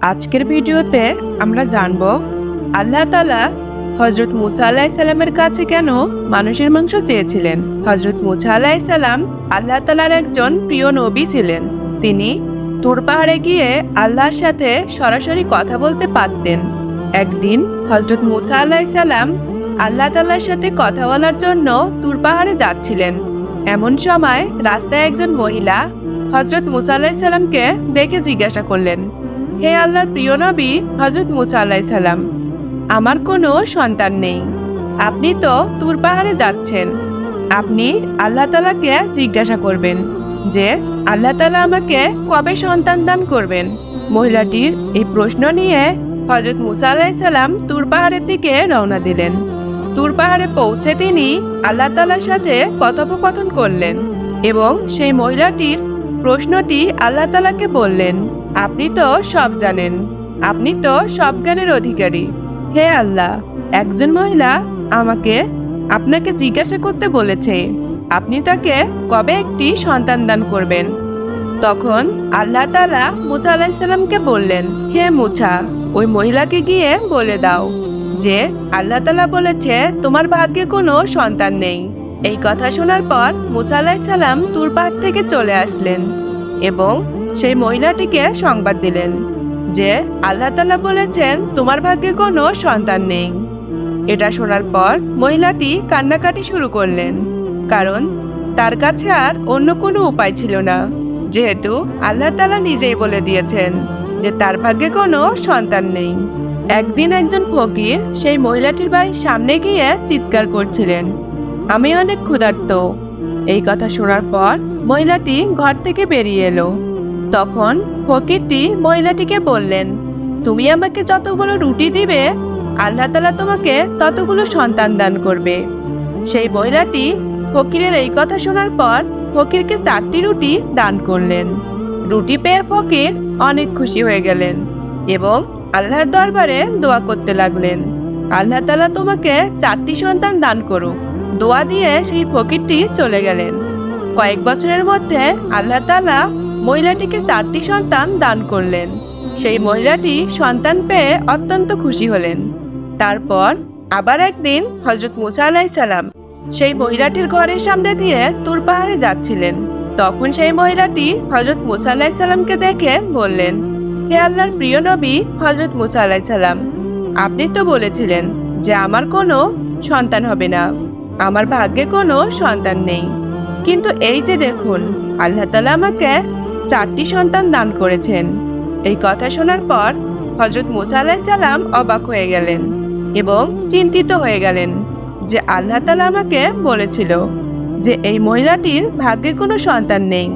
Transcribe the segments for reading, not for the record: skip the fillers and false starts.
আজকের ভিডিওতে আমরা জানব আল্লাহ তাআলা হযরত মুসা আলাইহিস সালামের কাছে কেন মানুষের মাংস চেয়েছিলেন। হযরত মুসা আলাইহিস সালাম আল্লাহ তাআলার একজন প্রিয় নবী ছিলেন। তিনি তুর পাহাড়ে গিয়ে আল্লাহর সাথে সরাসরি কথা বলতে পারতেন। একদিন হযরত মুসা আলাইহিস সালাম আল্লাহ তাআলার সাথে কথা বলার জন্য তুর পাহাড়ে যাচ্ছিলেন। এমন সময় রাস্তায় একজন মহিলা হযরত মুসা আলাইহিস সালামকে দেখে জিজ্ঞাসা করলেন, হে আল্লাহর প্রিয় নবী হযরত মুসা আলাইহিস সালাম, আমার কোনো সন্তান নেই। আপনি তো তুর পাহাড়ে যাচ্ছেন। আপনি আল্লাহ তাআলাকে জিজ্ঞাসা করবেন যে আল্লাহ তাআলা আমাকে কবে সন্তান দান করবেন। মহিলাটির এই প্রশ্ন নিয়ে হযরত মুসা আলাইহিস সালাম তুর পাহাড়ের দিকে রওনা দিলেন। তুর পাহাড়ে পৌঁছে তিনি আল্লাহ তাআলার সাথে কথোপকথন করলেন এবং সেই মহিলাটির প্রশ্নটি আল্লাহ তাআলাকে বললেন, আপনি তো সব জানেন, আপনি তো সব জ্ঞানের অধিকারী। হে আল্লাহ, একজন মহিলা আমাকে আপনাকে জিজ্ঞাসা করতে বলেছে আপনি তাকে কবে একটি সন্তান দান করবেন। তখন আল্লাহ তাআলা মুসা আলাইহিস সালামকে বললেন, হে মুসা, ওই মহিলাকে গিয়ে বলে দাও যে আল্লাহ তাআলা বলেছে তোমার ভাগ্যে কোনো সন্তান নেই। এই কথা শোনার পর মুসা আলাইহিস সালাম তুর পাহাড় থেকে চলে আসলেন এবং সেই মহিলাটিকে সংবাদ দিলেন যে আল্লাহ তাআলা বলেছেন তোমার ভাগ্যে কোনো সন্তান নেই। এটা শোনার পর মহিলাটি কান্নাকাটি শুরু করলেন, কারণ তার কাছে আর অন্য কোনো উপায় ছিল না, যেহেতু আল্লাহ তাআলা নিজেই বলে দিয়েছেন যে তার ভাগ্যে কোনো সন্তান নেই। একদিন একজন ফকির সেই মহিলাটির বাড়ির সামনে গিয়ে চিৎকার করছিলেন, আমি অনেক ক্ষুধার্ত। এই কথা শোনার পর মহিলাটি ঘর থেকে বেরিয়ে এলো। তখন ফকিরটি মহিলাটিকে বললেন, তুমি আমাকে যতগুলো রুটি দিবে আল্লাহ তাআলা তোমাকে ততগুলো সন্তান দান করবে। সেই মহিলাটি ফকিরের এই কথা শোনার পর ফকিরকে 4টি রুটি দান করলেন। রুটি পেয়ে ফকির অনেক খুশি হয়ে গেলেন এবং আল্লাহর দরবারে দোয়া করতে লাগলেন, আল্লাহ তাআলা তোমাকে 4টি সন্তান দান করুক। দোয়া দিয়ে সেই ফকিরটি চলে গেলেন। কয়েক বছরের মধ্যে আল্লাহ তাআলা মহিলাটিকে 4টি সন্তান দান করলেন। সেই মহিলাটি সন্তান পেয়ে অত্যন্ত খুশি হলেন। তারপর আবার একদিন হযরত মুসা আলাইহিস সালাম সেই মহিলাটির ঘরের সামনে দিয়ে তুর পাহাড়ে যাচ্ছিলেন। তখন সেই মহিলাটি হযরত মুসা আলাইহিস সালামকে দেখে বললেন, হে আল্লাহর প্রিয় নবী হযরত মুসা আলাইহিস সালাম, আপনি তো বলেছিলেন যে আমার কোনো সন্তান হবে না, আমার ভাগ্যে কোনো সন্তান নেই, কিন্তু এই যে দেখুন আল্লাহ তাআলা আমাকে 4টি সন্তান দান করেছেন। এই কথা শোনার পর হযরত মুসা আলাইহিস সালাম অবাক হয়ে গেলেন এবং চিন্তিত হয়ে গেলেন যে আল্লাহ তাআলা আমাকে বলেছিল যে এই মহিলাটির ভাগ্যে কোনো সন্তান নেই,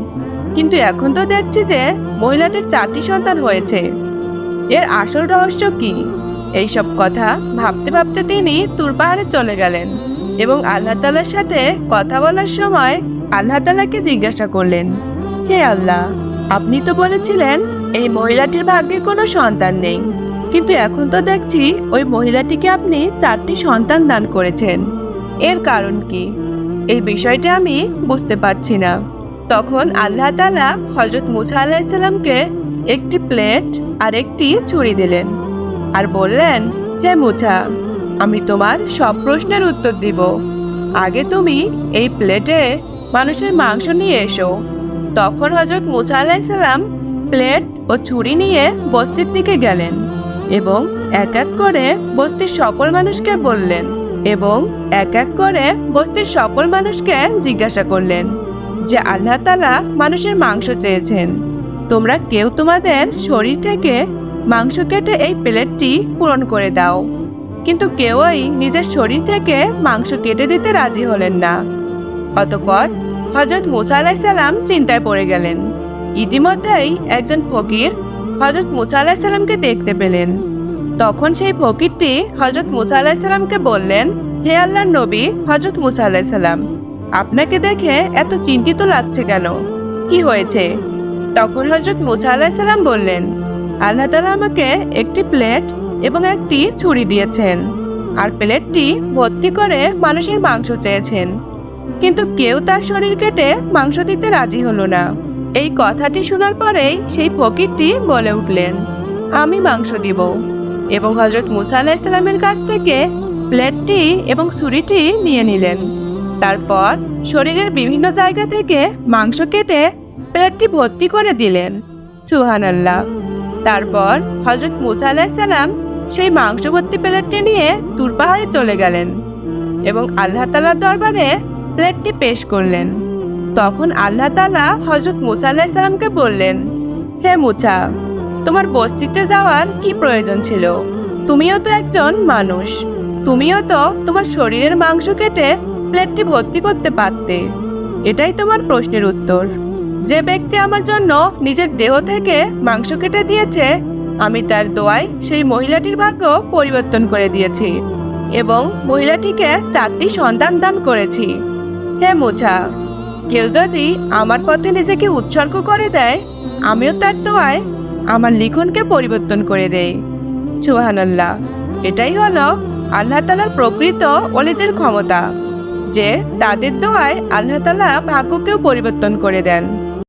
কিন্তু এখন তো দেখছি যে মহিলাটির 4টি সন্তান হয়েছে। এর আসল রহস্য কি? এই সব কথা ভাবতে ভাবতে তিনি তুর পাহাড়ে চলে গেলেন এবং আল্লাহ তাআলার সাথে কথা বলার সময় আল্লাহ তাআলাকে জিজ্ঞাসা করলেন, হে আল্লাহ, আপনি তো বলেছিলেন এই মহিলাটির ভাগ্যে কোনো সন্তান নেই, কিন্তু এখন তো দেখছি ওই মহিলাটিকে আপনি 4টি সন্তান দান করেছেন। এর কারণ কি? এই বিষয়টা আমি বুঝতে পারছি না। তখন আল্লাহ তাআলা হযরত মুসা আলাইহিস সালামকে একটি প্লেট আর একটি ছুরি দিলেন আর বললেন, হে মুসা, আমি তোমার সব প্রশ্নের উত্তর দিব। আগে তুমি এই প্লেটে মানুষের মাংস নিয়ে এসো। তখন হযরত মুসা আলাইহিস সালাম প্লেট ও ছুরি নিয়ে বস্তির দিকে গেলেন এবং এক এক করে বস্তির সকল মানুষকে বললেন এবং এক এক করে বস্তির সকল মানুষকে জিজ্ঞাসা করলেন যে আল্লাহ তাআলা মানুষের মাংস চেয়েছেন। তোমরা কেউ তোমাদের শরীর থেকে মাংস কেটে এই প্লেটটি পূরণ করে দাও। কিন্তু কেউই নিজের শরীর থেকে মাংস কেটে দিতে রাজি হলেন না। অতঃপর হযরত মুসা আলাইহিস সালাম চিন্তায় পড়ে গেলেন। ইতিমধ্যেই একজন ফকির হযরত মুসা আলাইহিস সালামকে দেখতে পেলেন। তখন সেই ফকিরটি হযরত মুসা আলাইহিস সালামকে বললেন, হে আল্লাহর নবী হযরত মুসা আলাইহিস সালাম, আপনাকে দেখে এত চিন্তিত লাগছে কেন? কি হয়েছে? তখন হযরত মুসা আলাইহিস সালাম বললেন, আল্লাহ তাআলা আমাকে একটি প্লেট এবং একটি ছুরি দিয়েছেন আর প্লেটটি ভর্তি করে মানুষের মাংস চেয়েছেন, কিন্তু কেউ তার শরীর কেটে মাংস দিতে রাজি হলো না। এই কথাটি শোনার পরেই সেই ফকিরটি বলে উঠলেন, আমি মাংস দিব। এবং হযরত মুসা আলাইহিস সালামের কাছ থেকে প্লেটটি এবং ছুরিটি নিয়ে নিলেন। তারপর শরীরের বিভিন্ন জায়গা থেকে মাংস কেটে প্লেটটি ভর্তি করে দিলেন। সুবহানাল্লাহ। তারপর হযরত মুসা আলাইহিস সালাম সেই মাংস ভর্তি প্লেটটি নিয়ে তুর পাহাড়ে চলে গেলেন এবং আল্লাহ তাআলার দরবারে প্লেটটি পেশ করলেন। তখন আল্লাহ তাআলা হযরত মুসা আলাইহিস সালামকে বললেন, হে মুসা, তোমার বস্তিতে যাওয়ার কি প্রয়োজন ছিল? তুমিও তো একজন মানুষ। তুমিও তো তোমার শরীরের মাংস কেটে প্লেটটি ভর্তি করতে পারতে। এটাই তোমার প্রশ্নের উত্তর। যে ব্যক্তি আমার জন্য নিজের দেহ থেকে মাংস কেটে দিয়েছে, আমি তার দোয়ায় সেই মহিলাটির ভাগ্য পরিবর্তন করে দিয়েছি এবং মহিলাটিকে 4টি সন্তান দান করেছি। হে মুসা, কেউ যদি আমার পথে নিজেকে উৎসর্গ করে দেয়, আমিও তার দোয়ায় আমার লিখনকে পরিবর্তন করে দেই। সুবহানাল্লাহ। এটাই হলো আল্লাহ তাআলার প্রকৃত ওলিদের ক্ষমতা, যে তাদের দোয়ায় আল্লাহ তাআলা ভাগ্যকেও পরিবর্তন করে দেন।